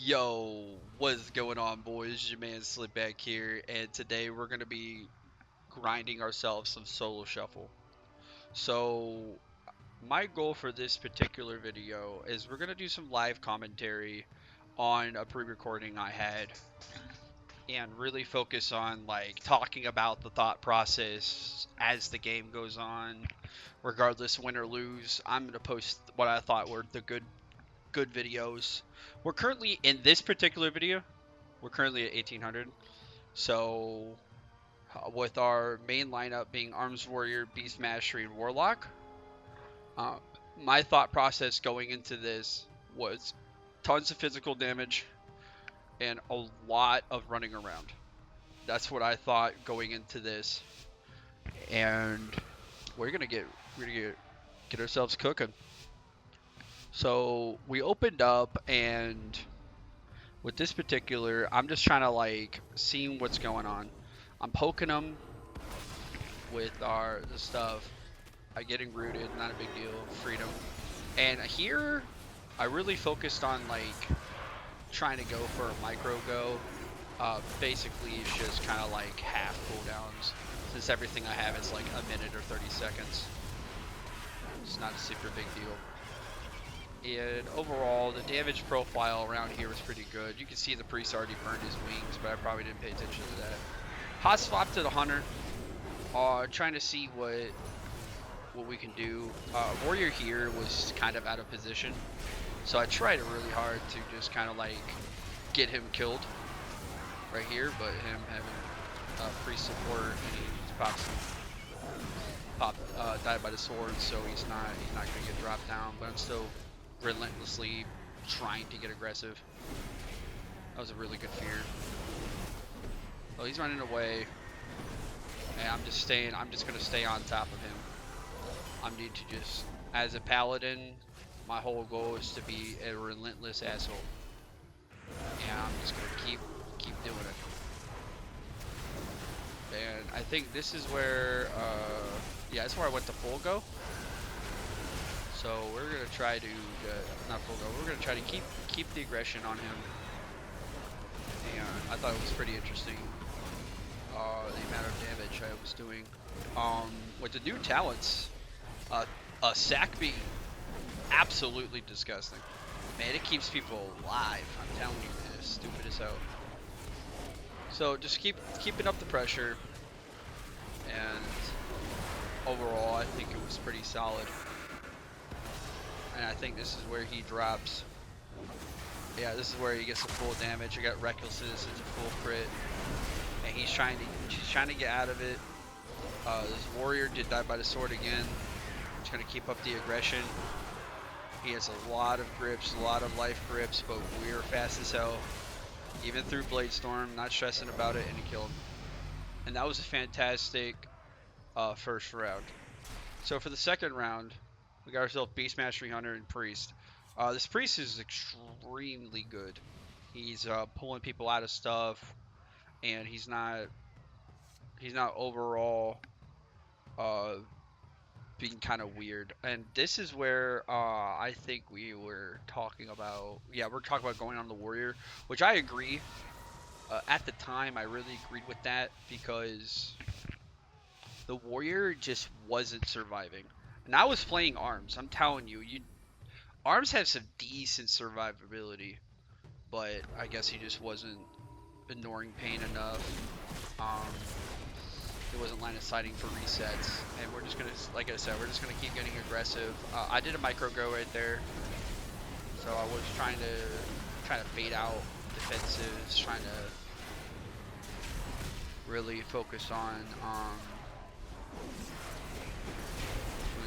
Yo, what is going on, boys? Your man Slipback here, and today we're gonna be grinding ourselves some solo shuffle. So, my goal for this particular video is we're gonna do some live commentary on a pre-recording I had, and really focus on like talking about the thought process as the game goes on, regardless win or lose. I'm gonna post what I thought were the good videos. We're currently in this particular video. We're currently at 1800. So, with our main lineup being Arms Warrior, Beast Mastery, and Warlock, uh, my thought process going into this was tons of physical damage and a lot of running around. That's what I thought going into this, and we're gonna get we're gonna get ourselves cooking. So we opened up, and with this particular, I'm just trying to like seeing what's going on. I'm poking them with the stuff. I getting rooted, not a big deal. Freedom. And here, I really focused on like trying to go for a micro go. Basically, it's just kind of like half cooldowns. Since everything I have is like a minute or 30 seconds. It's not a super big deal. And overall, the damage profile around here was pretty good. You can see the priest already burned his wings, but I probably didn't pay attention to that. Hot swap to the hunter. Trying to see what we can do. Warrior here was kind of out of position, so I tried really hard to just kind of like get him killed right here, but him having priest support, and he died by the sword, so he's not gonna get dropped down. But I'm still relentlessly trying to get aggressive. That was a really good fear. Oh, he's running away. And I'm just gonna stay on top of him. I need to just, as a paladin, my whole goal is to be a relentless asshole. And I'm just gonna keep doing it. And I think this is where, yeah, that's where I went to full go. So we're gonna try to, not full go. We're gonna try to keep the aggression on him. And I thought it was pretty interesting. The amount of damage I was doing. With the new talents, a sack being absolutely disgusting. Man, it keeps people alive. I'm telling you, it's stupid as hell. So just keeping up the pressure, and overall, I think it was pretty solid. And I think this is where he drops. Yeah, this is where he gets the full damage. I got recklessness, it's a full crit. And he's trying to get out of it. This warrior did die by the sword again. He's gonna keep up the aggression. He has a lot of grips, a lot of life grips, but we're fast as hell. Even through Blade Storm, not stressing about it, and he killed him. And that was a fantastic first round. So for the second round, we got ourselves Beast Mastery Hunter and Priest. This Priest is extremely good. He's pulling people out of stuff, and he's not overall being kind of weird. And this is where I think we were talking about, yeah, we're talking about going on the warrior, which I agree. At the time, I really agreed with that because the warrior just wasn't surviving. And I was playing arms. I'm telling you, arms have some decent survivability, but I guess he just wasn't ignoring pain enough. It wasn't line of sighting for resets, and we're just gonna, like I said, we're just gonna keep getting aggressive. I did a micro go right there, so I was trying to fade out defensives, trying to really focus on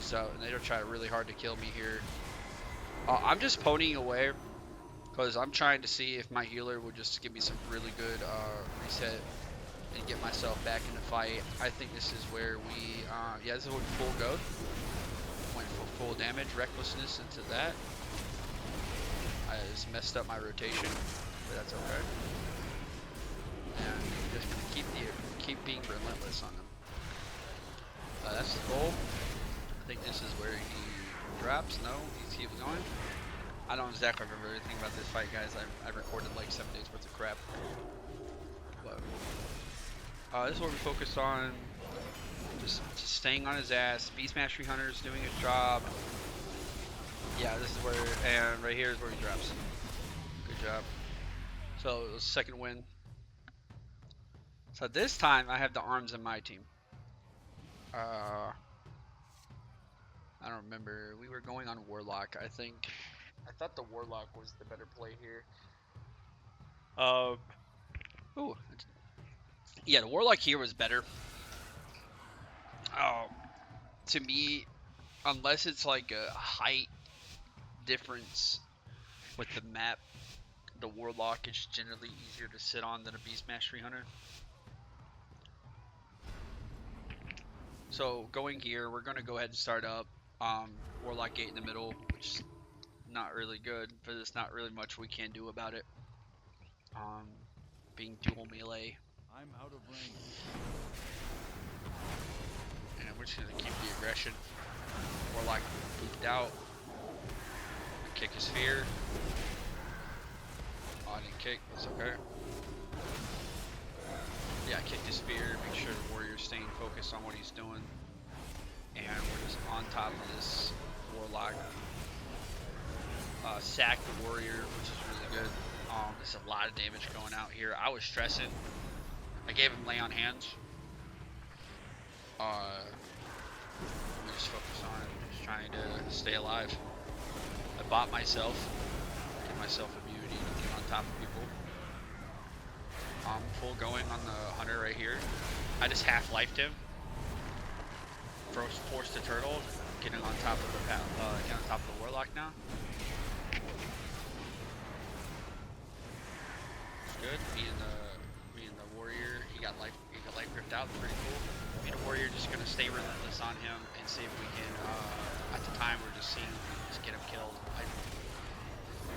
so, and they don't try really hard to kill me here. I'm just ponying away because I'm trying to see if my healer will just give me some really good reset and get myself back in the fight. I think this is where we, yeah, this is what full go. Went for full damage, recklessness into that. I just messed up my rotation, but that's okay. And just keep being relentless on them. That's the goal. I think this is where he drops. No, he keeps going. I don't exactly remember anything about this fight, guys. I recorded like 7 days worth of crap. But this is what we focus on. Just staying on his ass. Beast Mastery Hunter's doing his job. Yeah, this is where, and right here is where he drops. Good job. So, second win. So this time, I have the arms in my team. I don't remember. We were going on Warlock, I think. I thought the Warlock was the better play here. Ooh. Yeah, the Warlock here was better. To me, unless it's like a height difference with the map, the Warlock is generally easier to sit on than a Beast Mastery Hunter. So going here, we're gonna go ahead and start up Warlock Gate in the middle, which is not really good, but there's not really much we can do about it. Being dual melee. I'm out of range. And we're just gonna keep the aggression. Warlock pooped out. Kick his fear. Oh, I didn't kick, that's okay. Yeah, kick his spear, make sure the warrior's staying focused on what he's doing. And we're just on top of this Warlock. Sack the warrior, which is really good. There's a lot of damage going out here. I was stressing. I gave him lay on hands. We just focus on it, just trying to stay alive. I bought myself, give myself immunity to get on top of people. Full going on the hunter right here. I just half-lifed him. Forced the turtle, getting on top of the warlock now. It's good. Being the warrior, he got life ripped out. Pretty cool. Being a warrior, just gonna stay relentless on him and see if we can. At the time, we're just seeing if we can just get him killed. I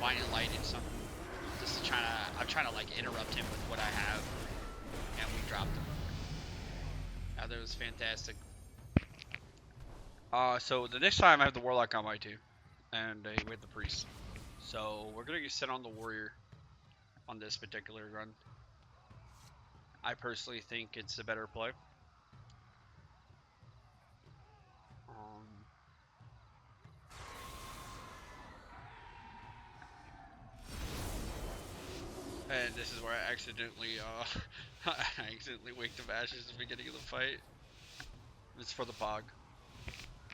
finally lighted some. I'm trying to like interrupt him with what I have, and we dropped him. That was fantastic. So the next time I have the warlock on my team, and we have the priest. So we're gonna sit on the warrior on this particular run. I personally think it's a better play. And this is where I accidentally waked up Ashes at the beginning of the fight. It's for the bog.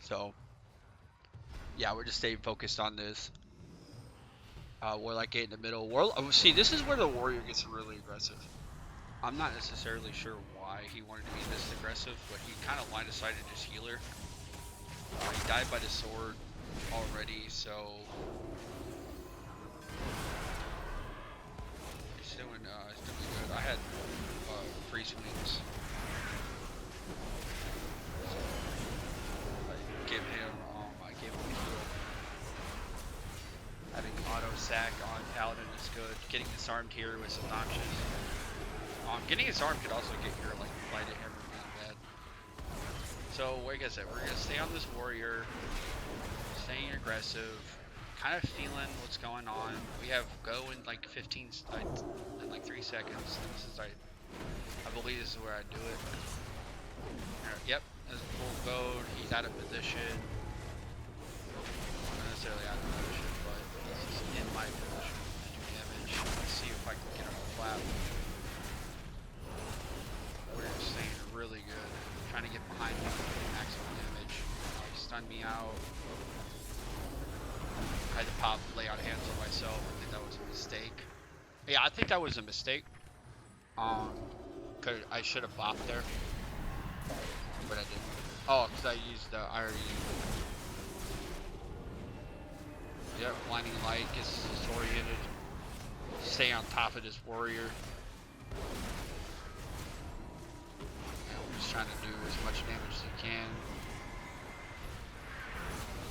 So, yeah, we're just staying focused on this. Warlock Gate in the middle. See, this is where the warrior gets really aggressive. I'm not necessarily sure why he wanted to be this aggressive, but he kind of line of sighted his healer. He died by the sword already, so he's doing good. I had freeze wings. So I gave him a heal. Having auto sack on Paladin is good. Getting disarmed here was obnoxious. Getting disarmed could also get your like light at hammer being bad. So like I said, we're gonna stay on this warrior, staying aggressive, kind of feeling what's going on. We have go in like 3 seconds. This is I believe this is where I do it. Yep, there's a full goad. He's out of position. Not necessarily out of position, but he's in my position to do damage. Let's see if I can get him to flap. We're staying really good. Trying to get behind him, maximum damage. He stunned me out. I had to lay on hands on myself. I think that was a mistake. Yeah, I think that was a mistake. Cause I should have bopped there, but I didn't. Oh, cause I already. Yep, blinding light gets disoriented. Stay on top of this warrior. Just trying to do as much damage as I can.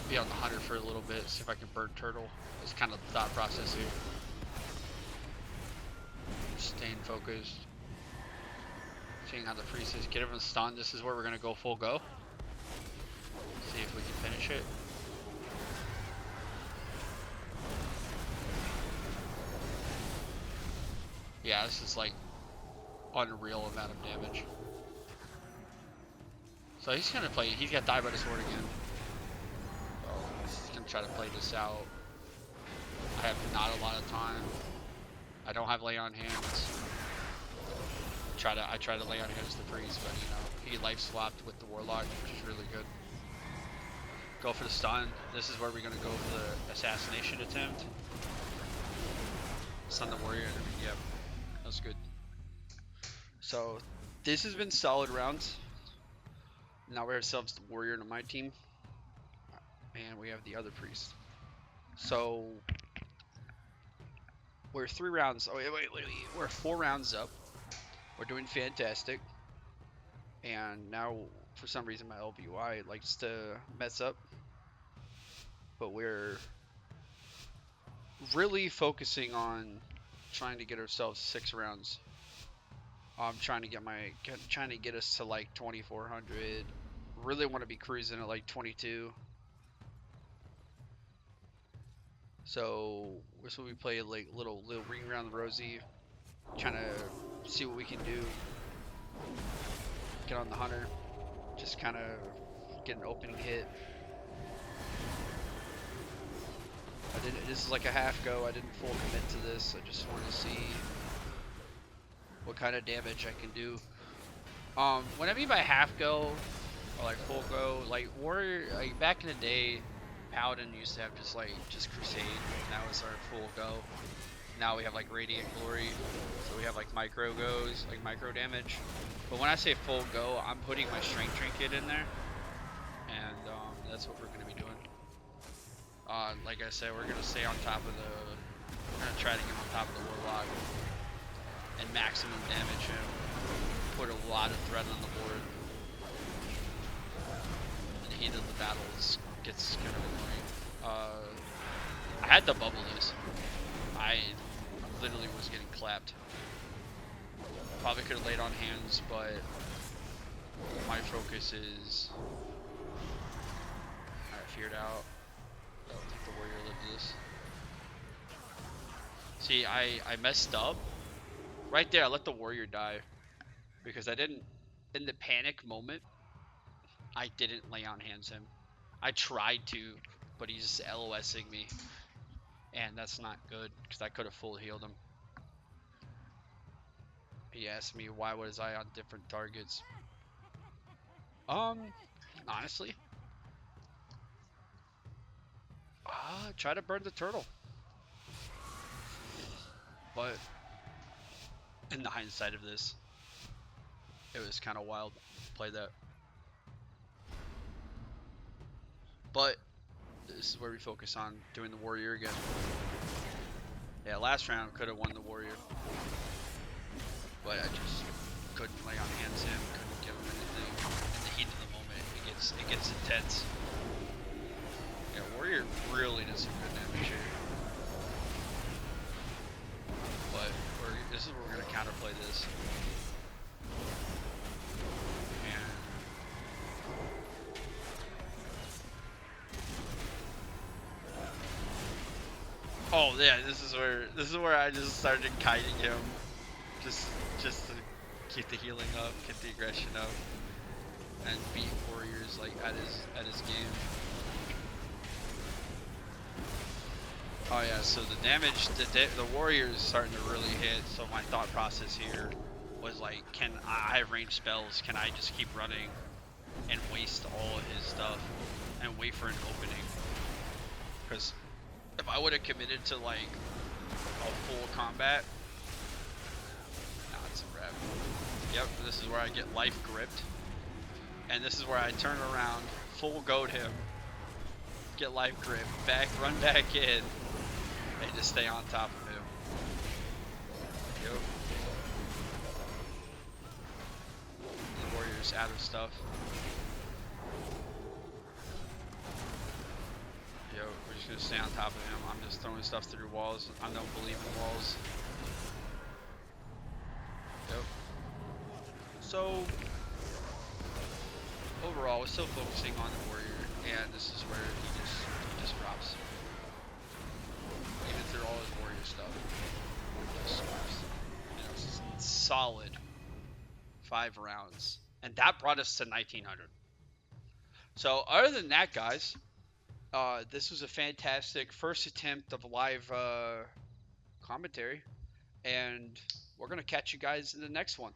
Be on the hunter for a little bit, see if I can burn turtle. That's kind of the thought process here. Staying focused. Seeing how the priest is. Get everyone stunned. This is where we're going to go full go. See if we can finish it. Yeah, this is like unreal amount of damage. So he's gonna play. He's got die by the sword again. So he's gonna try to play this out. I have not a lot of time. I don't have lay on hands. I try to lay on hands to freeze, but you know he life swapped with the warlock, which is really good. Go for the stun. This is where we're gonna go for the assassination attempt. Stun the warrior. Yep, that's good. So this has been solid rounds. Now we have ourselves the warrior on my team, and we have the other priest. So we're 3 rounds. Oh wait, we're 4 rounds up. We're doing fantastic. And now, for some reason, my LBY likes to mess up. But we're really focusing on trying to get ourselves 6 rounds. I'm trying to get us to like 2400. Really want to be cruising at like 22. So this will be play like little ring around the rosy, trying to see what we can do. Get on the hunter, just kind of get an opening hit. This is like a half go. I didn't full commit to this. I just want to see what kind of damage I can do. What I mean by half go or like full go, like warrior, like back in the day, Paladin used to have just crusade. And that was our full go. Now we have like radiant glory, so we have like micro goes, like micro damage. But when I say full go, I'm putting my strength trinket in there, and that's what we're gonna be doing. Like I said, we're gonna stay on top of we're gonna try to get on top of the warlock and maximum damage him. Put a lot of threat on the board. And the heat of the battle gets kind of annoying. I had to bubble this. I literally was getting clapped. Probably could have laid on hands, but my focus is. I feared out. I don't think the warrior lived this. See, I messed up. Right there, I let the warrior die. Because I didn't, in the panic moment, I didn't lay on hands him. I tried to, but he's LOSing me. And that's not good, because I could have full healed him. He asked me why was I on different targets. Honestly, try to burn the turtle. But in the hindsight of this, it was kind of wild to play that. But this is where we focus on doing the warrior again. Yeah, last round could have won the warrior, but I just couldn't lay on hands him, couldn't give him anything. In the heat of the moment, it gets intense. Yeah, warrior really did some good damage here. But this is where we're gonna counterplay this. Oh yeah, this is where I just started kiting him, just to keep the healing up, get the aggression up, and beat warriors like at his game. Oh yeah, so the damage, the warrior is starting to really hit. So my thought process here was like, I have ranged spells? Can I just keep running and waste all of his stuff and wait for an opening? Because if I would have committed to like a full combat, nah, it's a wrap. Yep, this is where I get life gripped, and this is where I turn around, full goat him, get life gripped, run back in, and just stay on top of him. Yep. The warrior's out of stuff. Yo, we're just gonna stay on top of him. I'm just throwing stuff through walls. I don't believe in walls. Yep. So overall, we're still focusing on the warrior, and this is where he just drops. Even through all his warrior stuff, he just drops. And solid 5 rounds, and that brought us to 1900. So other than that, guys, this was a fantastic first attempt of live commentary, and we're gonna catch you guys in the next one.